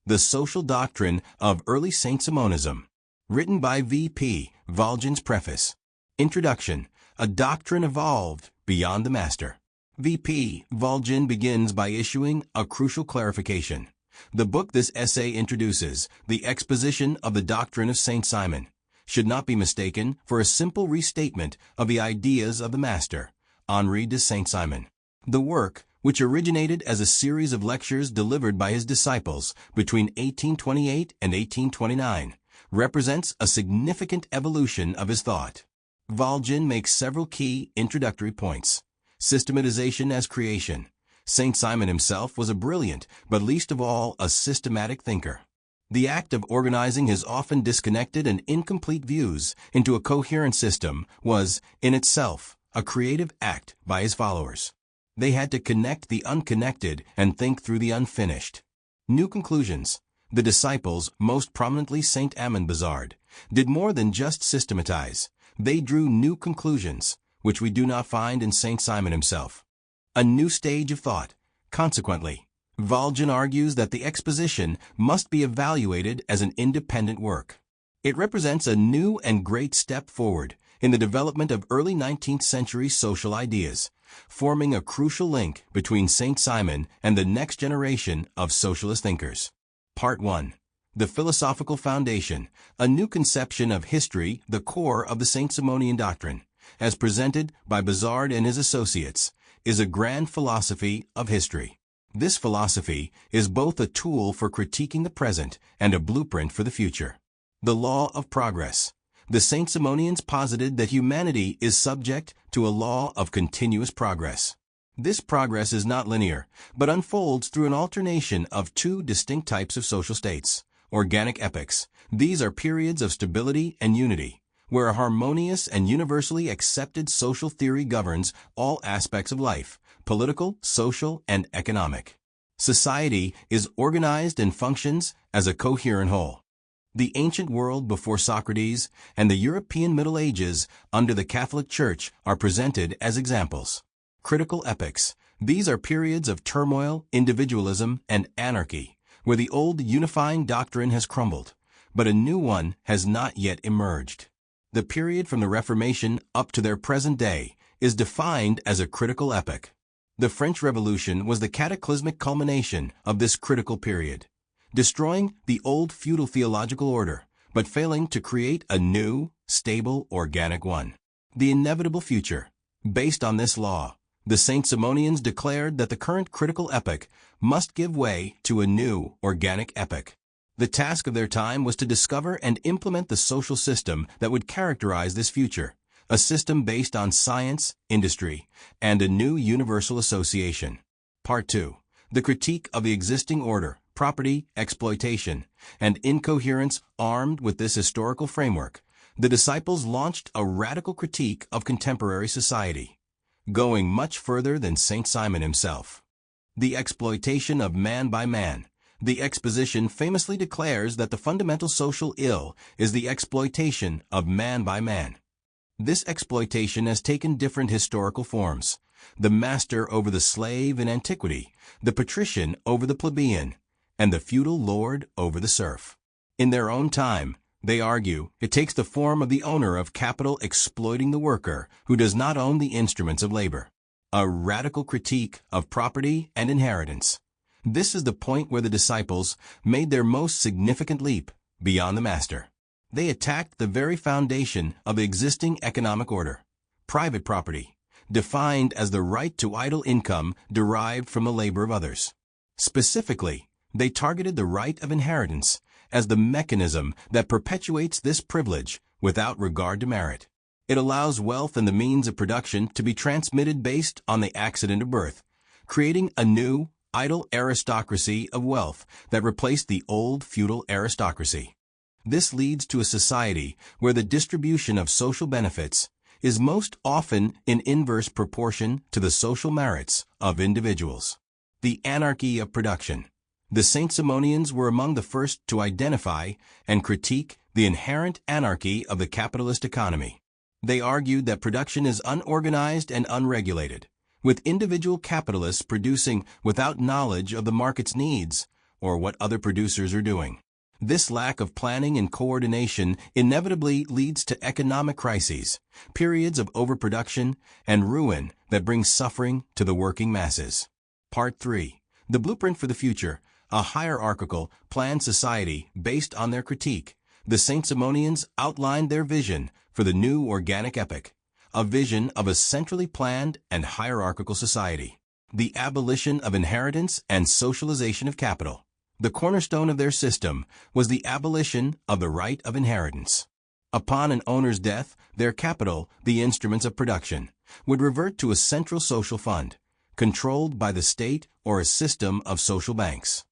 The Social Doctrine of Early Saint-Simonism. Written by V.P. Valjean's Preface. Introduction. A doctrine evolved beyond the master. V.P. Valjean begins by issuing a crucial clarification. The book this essay introduces, The Exposition of the Doctrine of Saint Simon, should not be mistaken for a simple restatement of the ideas of the master, Henri de Saint-Simon. The work, which originated as a series of lectures delivered by his disciples between 1828 and 1829, represents a significant evolution of his thought. Valjean makes several key introductory points. Systematization as creation. Saint Simon himself was a brilliant, but least of all a systematic thinker. The act of organizing his often disconnected and incomplete views into a coherent system was, in itself, a creative act by his followers. They had to connect the unconnected and think through the unfinished. New conclusions. The disciples, most prominently Saint Amand Bazard, did more than just systematize. They drew new conclusions, which we do not find in Saint Simon himself. A new stage of thought. Consequently, Valjean argues that the exposition must be evaluated as an independent work. It represents a new and great step forward in the development of early 19th century social ideas, forming a crucial link between Saint Simon and the next generation of socialist thinkers. Part 1. The Philosophical Foundation, a new conception of history, the core of the Saint-Simonian doctrine, as presented by Bazard and his associates, is a grand philosophy of history. This philosophy is both a tool for critiquing the present and a blueprint for the future. The law of progress. The Saint-Simonians posited that humanity is subject to a law of continuous progress. This progress is not linear, but unfolds through an alternation of two distinct types of social states. Organic epochs. These are periods of stability and unity, where a harmonious and universally accepted social theory governs all aspects of life, political, social, and economic. Society is organized and functions as a coherent whole. The ancient world before Socrates and the European Middle Ages under the Catholic Church are presented as examples. Critical epochs. These are periods of turmoil, individualism, and anarchy, where the old unifying doctrine has crumbled, but a new one has not yet emerged. The period from the Reformation up to their present day is defined as a critical epoch. The French Revolution was the cataclysmic culmination of this critical period, destroying the old feudal theological order, but failing to create a new, stable, organic one. The inevitable future. Based on this law, the Saint-Simonians declared that the current critical epoch must give way to a new, organic epoch. The task of their time was to discover and implement the social system that would characterize this future, a system based on science, industry, and a new universal association. Part 2. The critique of the existing order, property, exploitation, and incoherence. Armed with this historical framework, the disciples launched a radical critique of contemporary society, going much further than Saint Simon himself. The exploitation of man by man. The exposition famously declares that the fundamental social ill is the exploitation of man by man. This exploitation has taken different historical forms: the master over the slave in antiquity, the patrician over the plebeian, and the feudal lord over the serf. In their own time, they argue, it takes the form of the owner of capital exploiting the worker who does not own the instruments of labor. A radical critique of property and inheritance. This is the point where the disciples made their most significant leap beyond the master. They attacked the very foundation of the existing economic order. Private property, defined as the right to idle income derived from the labor of others. Specifically, they targeted the right of inheritance as the mechanism that perpetuates this privilege without regard to merit. It allows wealth and the means of production to be transmitted based on the accident of birth, creating a new, idle aristocracy of wealth that replaced the old feudal aristocracy. This leads to a society where the distribution of social benefits is most often in inverse proportion to the social merits of individuals. The anarchy of production. The Saint-Simonians were among the first to identify and critique the inherent anarchy of the capitalist economy. They argued that production is unorganized and unregulated, with individual capitalists producing without knowledge of the market's needs, or what other producers are doing. This lack of planning and coordination inevitably leads to economic crises, periods of overproduction, and ruin that bring suffering to the working masses. Part 3. The Blueprint for the Future, a hierarchical, planned society based on their critique. The Saint-Simonians outlined their vision for the new organic epoch, a vision of a centrally planned and hierarchical society. The abolition of inheritance and socialization of capital. The cornerstone of their system was the abolition of the right of inheritance. Upon an owner's death, their capital, the instruments of production, would revert to a central social fund, controlled by the state or a system of social banks.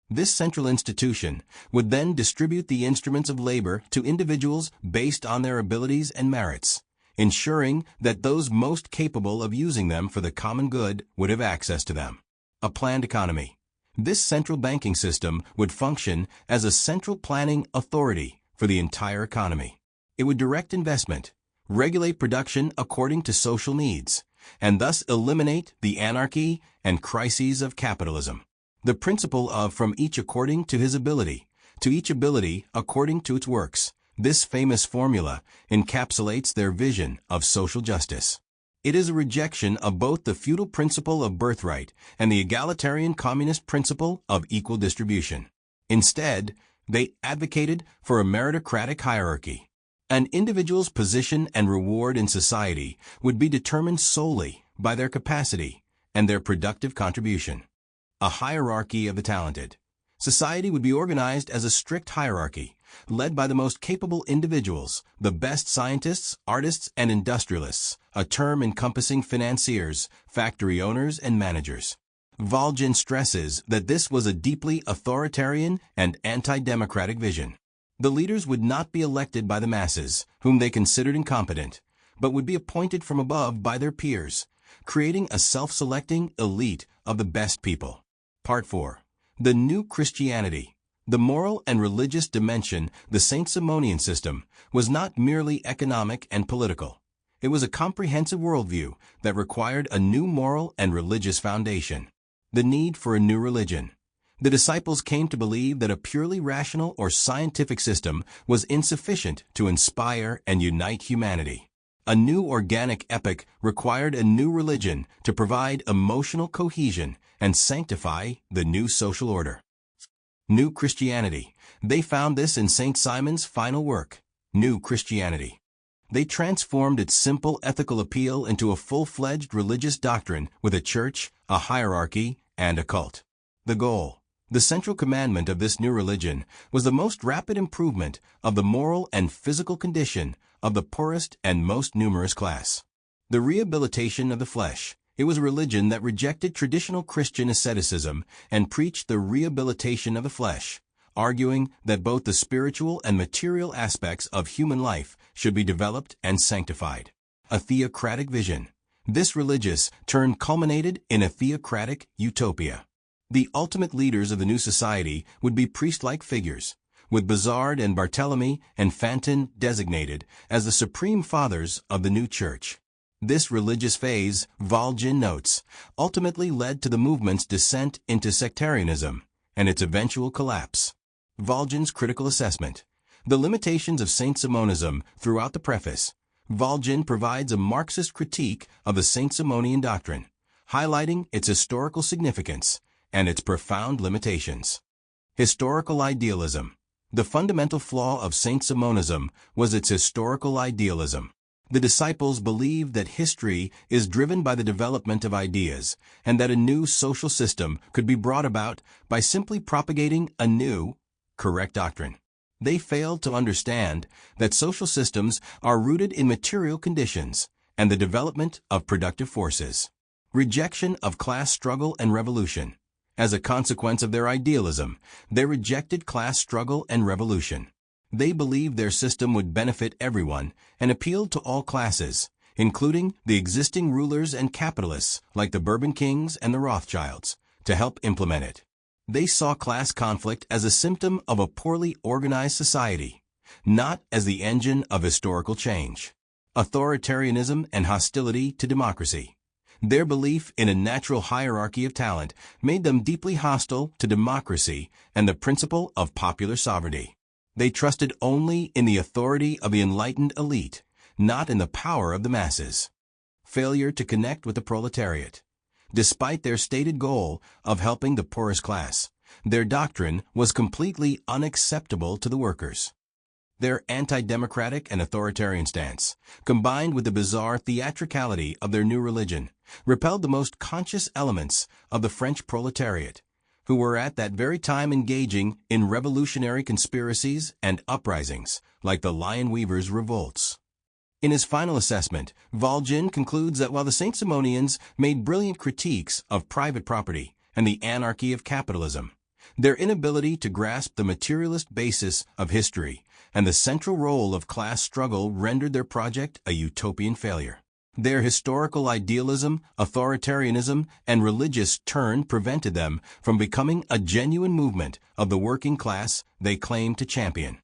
This central institution would then distribute the instruments of labor to individuals based on their abilities and merits, ensuring that those most capable of using them for the common good would have access to them. A planned economy. This central banking system would function as a central planning authority for the entire economy. It would direct investment, regulate production according to social needs, and thus eliminate the anarchy and crises of capitalism. The principle of from each according to his ability, to each ability according to its works. This famous formula encapsulates their vision of social justice. It is a rejection of both the feudal principle of birthright and the egalitarian communist principle of equal distribution. Instead, they advocated for a meritocratic hierarchy. An individual's position and reward in society would be determined solely by their capacity and their productive contribution. A hierarchy of the talented. Society would be organized as a strict hierarchy, led by the most capable individuals, the best scientists, artists, and industrialists, a term encompassing financiers, factory owners, and managers. Volgin stresses that this was a deeply authoritarian and anti-democratic vision. The leaders would not be elected by the masses, whom they considered incompetent, but would be appointed from above by their peers, creating a self-selecting elite of the best people. Part 4. The New Christianity. The moral and religious dimension, the Saint-Simonian system, was not merely economic and political. It was a comprehensive worldview that required a new moral and religious foundation. The need for a new religion. The disciples came to believe that a purely rational or scientific system was insufficient to inspire and unite humanity. A new organic epoch required a new religion to provide emotional cohesion and sanctify the new social order. New Christianity. They found this in St. Simon's final work, New Christianity. They transformed its simple ethical appeal into a full-fledged religious doctrine with a church, a hierarchy, and a cult. The goal. The central commandment of this new religion was the most rapid improvement of the moral and physical condition of the poorest and most numerous class. The rehabilitation of the flesh. It was a religion that rejected traditional Christian asceticism and preached the rehabilitation of the flesh, arguing that both the spiritual and material aspects of human life should be developed and sanctified. A theocratic vision. This religious turn culminated in a theocratic utopia. The ultimate leaders of the new society would be priest-like figures, with Bazard and Barthélemy and Fantin designated as the supreme fathers of the new church. This religious phase, Volgin notes, ultimately led to the movement's descent into sectarianism and its eventual collapse. Volgin's critical assessment. The limitations of Saint-Simonism throughout the preface. Volgin provides a Marxist critique of the Saint-Simonian doctrine, highlighting its historical significance and its profound limitations. Historical idealism. The fundamental flaw of Saint-Simonism was its historical idealism. The disciples believed that history is driven by the development of ideas and that a new social system could be brought about by simply propagating a new, correct doctrine. They failed to understand that social systems are rooted in material conditions and the development of productive forces. Rejection of class struggle and revolution. As a consequence of their idealism, they rejected class struggle and revolution. They believed their system would benefit everyone and appealed to all classes, including the existing rulers and capitalists like the Bourbon kings and the Rothschilds, to help implement it. They saw class conflict as a symptom of a poorly organized society, not as the engine of historical change. Authoritarianism and hostility to democracy. Their belief in a natural hierarchy of talent made them deeply hostile to democracy and the principle of popular sovereignty. They trusted only in the authority of the enlightened elite, not in the power of the masses. Failure to connect with the proletariat. Despite their stated goal of helping the poorest class, their doctrine was completely unacceptable to the workers. Their anti-democratic and authoritarian stance, combined with the bizarre theatricality of their new religion, repelled the most conscious elements of the French proletariat, who were at that very time engaging in revolutionary conspiracies and uprisings like the Lion Weavers' revolts. In his final assessment, Valjean concludes that while the Saint-Simonians made brilliant critiques of private property and the anarchy of capitalism, their inability to grasp the materialist basis of history and the central role of class struggle rendered their project a utopian failure. Their historical idealism, authoritarianism, and religious turn prevented them from becoming a genuine movement of the working class they claimed to champion.